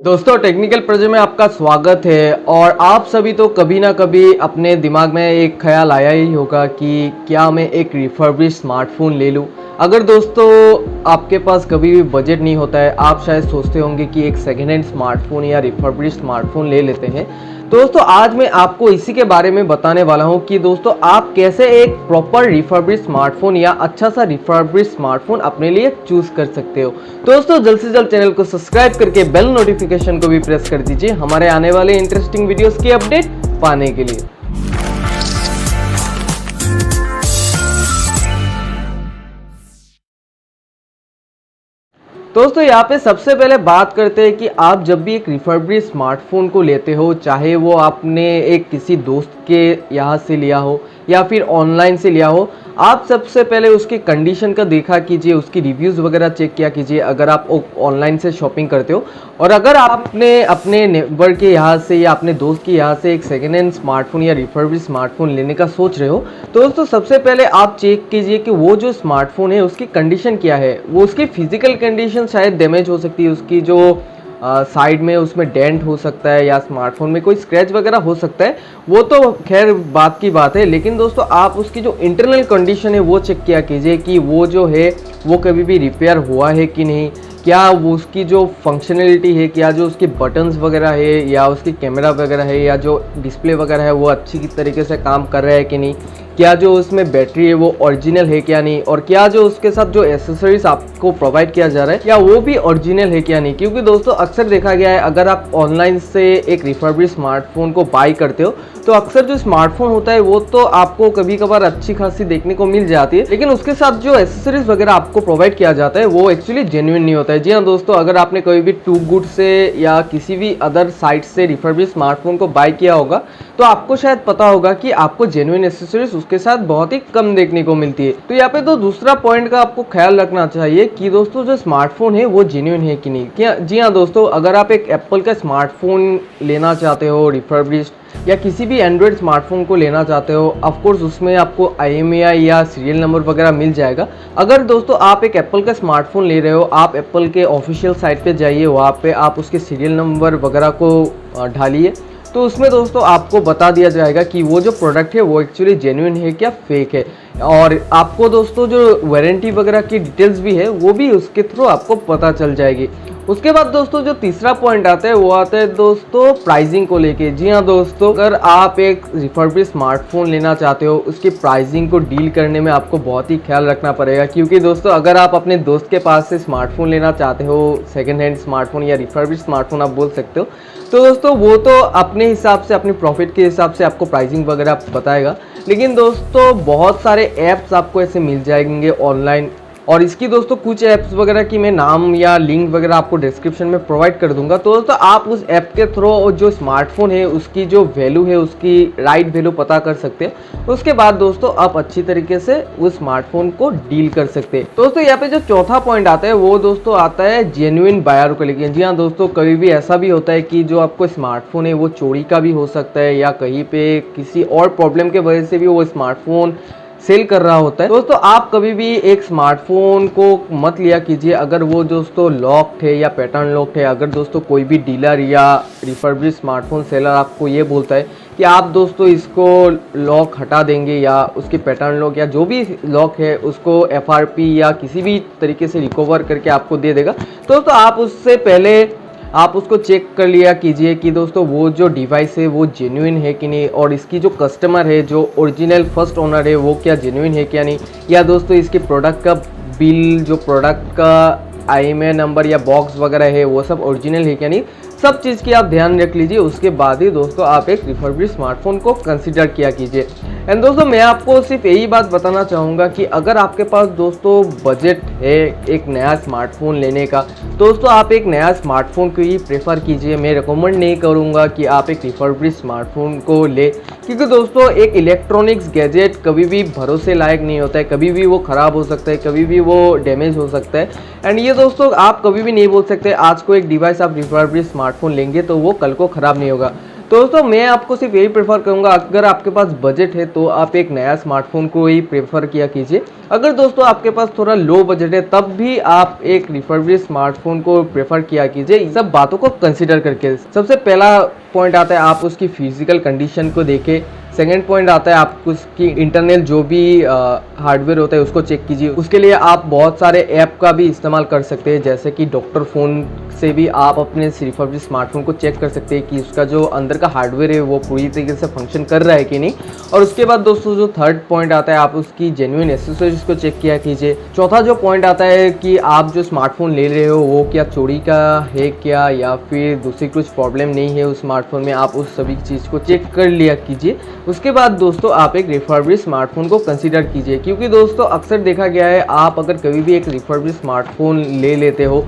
दोस्तों टेक्निकल प्रजय में आपका स्वागत है। और आप सभी तो कभी ना कभी अपने दिमाग में एक ख्याल आया ही होगा कि क्या मैं एक रिफर्बिश स्मार्टफोन ले लूं। अगर दोस्तों आपके पास कभी भी बजट नहीं होता है, आप शायद सोचते होंगे कि एक सेकेंड हैंड स्मार्टफोन या रिफर्बिश स्मार्टफोन ले लेते हैं। तो दोस्तों आज मैं आपको इसी के बारे में बताने वाला हूं कि दोस्तों आप कैसे एक प्रॉपर रिफर्बिश स्मार्टफोन या अच्छा सा रिफर्बिश स्मार्टफोन अपने लिए चूज कर सकते हो। तो दोस्तों जल्द से जल्द चैनल को सब्सक्राइब करके बेल नोटिफिकेशन को भी प्रेस कर दीजिए हमारे आने वाले इंटरेस्टिंग वीडियोस की अपडेट पाने के लिए। दोस्तों यहाँ पे सबसे पहले बात करते हैं कि आप जब भी एक रिफर्बिश स्मार्टफोन को लेते हो, चाहे वो आपने एक किसी दोस्त के यहाँ से लिया हो या फिर ऑनलाइन से लिया हो, आप सबसे पहले उसकी कंडीशन का देखा कीजिए, उसकी रिव्यूज़ वगैरह चेक किया कीजिए अगर आप ऑनलाइन से शॉपिंग करते हो। और अगर आपने अपने नेबर के यहाँ से या अपने दोस्त के यहाँ से एक सेकेंड हैंड स्मार्टफोन या रिफर्बिश स्मार्टफोन लेने का सोच रहे हो, तो दोस्तों सबसे पहले आप चेक कीजिए कि वो जो स्मार्टफोन है उसकी कंडीशन क्या है। वो उसकी फिजिकल कंडीशन शायद डैमेज हो सकती है, उसकी जो साइड में उसमें डेंट हो सकता है या स्मार्टफोन में कोई स्क्रैच वगैरह हो सकता है, वो तो खैर बात की बात है। लेकिन दोस्तों आप उसकी जो इंटरनल कंडीशन है वो चेक किया कीजिए कि वो जो है वो कभी भी रिपेयर हुआ है कि नहीं, क्या वो उसकी जो फंक्शनलिटी है, क्या जो उसके बटन्स वगैरह है या उसकी कैमरा वगैरह है या जो डिस्प्ले वगैरह है वो अच्छी तरीके से काम कर रहा है कि नहीं, क्या जो उसमें बैटरी है वो ओरिजिनल है क्या नहीं, और क्या जो उसके साथ जो एसेसरीज आपको प्रोवाइड किया जा रहा है क्या वो भी ओरिजिनल है क्या नहीं। क्योंकि दोस्तों अक्सर देखा गया है अगर आप ऑनलाइन से एक रिफर्बिश स्मार्टफोन को बाई करते हो तो अक्सर जो स्मार्टफोन होता है वो तो आपको कभी कभार अच्छी खासी देखने को मिल जाती है, लेकिन उसके साथ जो एसेसरीज वगैरह आपको प्रोवाइड किया जाता है वो एक्चुअली जेन्युइन नहीं होता है। जी हाँ दोस्तों, अगर आपने कभी भी टू गुड से या किसी भी अदर साइट से रिफर्बिश स्मार्टफोन को बाई किया होगा तो आपको शायद पता होगा कि आपको जेन्युइन एसेसरीज उसके साथ बहुत ही कम देखने को मिलती है। तो यहाँ पे तो दूसरा पॉइंट का आपको ख्याल रखना चाहिए कि दोस्तों जो स्मार्टफोन है वो जेन्युइन है कि नहीं। क्या जी हाँ दोस्तों, अगर आप एक एप्पल का स्मार्टफोन लेना चाहते हो रिफर्बिश्ड या किसी भी एंड्रॉयड स्मार्टफोन को लेना चाहते हो, ऑफ कोर्स उसमें आपको IMEI या सीरियल नंबर वगैरह मिल जाएगा। अगर दोस्तों आप एक एप्पल का स्मार्टफोन ले रहे हो, आप एप्पल के ऑफिशियल साइट पे जाइए, वहाँ पे आप उसके सीरियल नंबर वगैरह को ढालिए, तो उसमें दोस्तों आपको बता दिया जाएगा कि वो जो प्रोडक्ट है वो एक्चुअली जेन्युइन है क्या फेक है। और आपको दोस्तों जो वारंटी वगैरह की डिटेल्स भी है वो भी उसके थ्रू आपको पता चल जाएगी। उसके बाद दोस्तों जो तीसरा पॉइंट आता है वो आता है दोस्तों प्राइसिंग को लेके। जी हाँ दोस्तों, अगर आप एक रिफर्बिश स्मार्टफोन लेना चाहते हो उसकी प्राइसिंग को डील करने में आपको बहुत ही ख्याल रखना पड़ेगा। क्योंकि दोस्तों अगर आप अपने दोस्त के पास से स्मार्टफोन लेना चाहते हो, सेकेंड हैंड स्मार्टफोन या रिफर्बिश स्मार्टफोन आप बोल सकते हो, तो दोस्तों वो तो अपने हिसाब से अपने प्रॉफिट के हिसाब से आपको प्राइसिंग वगैरह बताएगा। लेकिन दोस्तों बहुत सारे ऐप्स आपको ऐसे मिल जाएंगे ऑनलाइन, और इसकी दोस्तों कुछ ऐप्स वगैरह की मैं नाम या लिंक वगैरह आपको डिस्क्रिप्शन में प्रोवाइड कर दूंगा। तो दोस्तों आप उस ऐप के थ्रू जो स्मार्टफोन है उसकी जो वैल्यू है उसकी राइट वैल्यू पता कर सकते हैं। उसके बाद दोस्तों आप अच्छी तरीके से उस स्मार्टफोन को डील कर सकते हैं। दोस्तों यहाँ पे जो चौथा पॉइंट आता है वो दोस्तों आता है जेन्युइन बायर को लेकर। जी हाँ दोस्तों, कभी भी ऐसा भी होता है कि जो आपको स्मार्टफोन है वो चोरी का भी हो सकता है या कहीं पे किसी और प्रॉब्लम के वजह से भी वो स्मार्टफोन सेल कर रहा होता है। दोस्तों आप कभी भी एक स्मार्टफोन को मत लिया कीजिए अगर वो दोस्तों लॉक्ड है या पैटर्न लॉक्ड है। अगर दोस्तों कोई भी डीलर या रिफर्बिश स्मार्टफोन सेलर आपको ये बोलता है कि आप दोस्तों इसको लॉक हटा देंगे या उसके पैटर्न लॉक या जो भी लॉक है उसको FRP या किसी भी तरीके से रिकवर करके आपको दे देगा, तो दोस्तों आप उससे पहले आप उसको चेक कर लिया कीजिए कि दोस्तों वो जो डिवाइस है वो जेन्युइन है कि नहीं, और इसकी जो कस्टमर है जो ओरिजिनल फर्स्ट ओनर है वो क्या जेन्युइन है क्या नहीं, या दोस्तों इसके प्रोडक्ट का बिल, जो प्रोडक्ट का IMEI नंबर या बॉक्स वगैरह है वो सब ओरिजिनल है क्या नहीं। सब चीज़ की आप ध्यान रख लीजिए, उसके बाद ही दोस्तों आप एक रिफर्बिश स्मार्टफोन को कंसिडर किया कीजिए। एंड दोस्तों मैं आपको सिर्फ यही बात बताना चाहूँगा कि अगर आपके पास दोस्तों बजट है एक नया स्मार्टफोन लेने का, दोस्तों आप एक नया स्मार्टफोन को ही प्रेफर कीजिए। मैं रिकमेंड नहीं करूँगा कि आप एक रिफर्बिश स्मार्टफोन को ले, क्योंकि दोस्तों एक इलेक्ट्रॉनिक्स गैजेट कभी भी भरोसे लायक नहीं होता है, कभी भी वो ख़राब हो सकता है, कभी भी वो डैमेज हो सकता है। एंड ये दोस्तों आप कभी भी नहीं बोल सकते आज को एक डिवाइस आप रिफर्बिश स्मार्टफोन लेंगे तो वो कल को ख़राब नहीं होगा। तो दोस्तों मैं आपको सिर्फ यही प्रेफर करूंगा, अगर आपके पास बजट है तो आप एक नया स्मार्टफोन को ही प्रेफर किया कीजिए। अगर दोस्तों आपके पास थोड़ा लो बजट है तब भी आप एक रिफर्बिश्ड स्मार्टफोन को प्रेफर किया कीजिए, इन सब बातों को कंसिडर करके। सबसे पहला पॉइंट आता है आप उसकी फिजिकल कंडीशन को देखें। सेकेंड पॉइंट आता है आप उसकी इंटरनल जो भी हार्डवेयर होता है उसको चेक कीजिए। उसके लिए आप बहुत सारे ऐप का भी इस्तेमाल कर सकते हैं, जैसे कि डॉक्टर फ़ोन से भी आप अपने रिफर्बिश्ड स्मार्टफोन को चेक कर सकते हैं कि उसका जो अंदर का हार्डवेयर है वो पूरी तरीके से फंक्शन कर रहा है कि नहीं। और उसके बाद दोस्तों जो थर्ड पॉइंट आता है आप उसकी जेन्युइन एसेसरीज को चेक किया कीजिए। चौथा जो पॉइंट आता है कि आप जो स्मार्टफोन ले रहे हो वो क्या चोरी का है क्या, या फिर दूसरी कुछ प्रॉब्लम नहीं है उस स्मार्टफोन में, आप उस सभी चीज़ को चेक कर लिया कीजिए। उसके बाद दोस्तों आप एक रिफर्बिश्ड स्मार्टफोन को कंसीडर कीजिए, क्योंकि दोस्तों अक्सर देखा गया है आप अगर कभी भी एक रिफर्बिश्ड स्मार्टफोन ले लेते हो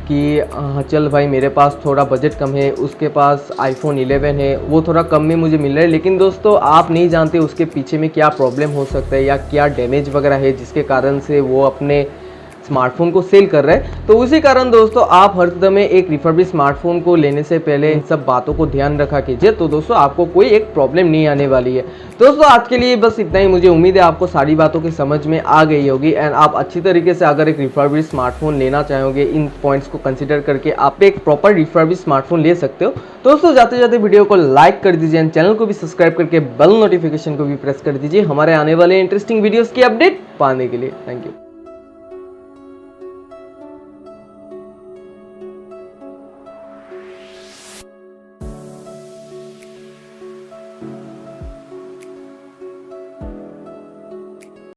कि चल भाई मेरे पास थोड़ा बजट कम है, उसके पास आईफोन 11 है, वो थोड़ा कम में मुझे मिल रहा है, लेकिन दोस्तों आप नहीं जानते उसके पीछे में क्या प्रॉब्लम हो सकता है या क्या डैमेज वगैरह है जिसके कारण से वो अपने स्मार्टफोन को सेल कर रहे हैं। तो उसी कारण दोस्तों आप हर समय एक रिफर्बिश्ड स्मार्टफोन को लेने से पहले इन सब बातों को ध्यान रखा कीजिए, तो दोस्तों आपको कोई एक प्रॉब्लम नहीं आने वाली है। दोस्तों आज के लिए बस इतना ही। मुझे उम्मीद है आपको सारी बातों की समझ में आ गई होगी एंड आप अच्छी तरीके से अगर एक रिफर्बिश्ड स्मार्टफोन लेना चाहोगे इन पॉइंट्स को कंसिडर करके आप एक प्रॉपर रिफर्बिश्ड स्मार्टफोन ले सकते हो। दोस्तों जाते जाते वीडियो को लाइक कर दीजिए एंड चैनल को भी सब्सक्राइब करके बेल नोटिफिकेशन को भी प्रेस कर दीजिए हमारे आने वाले इंटरेस्टिंग वीडियोस की अपडेट पाने के लिए। Thank you.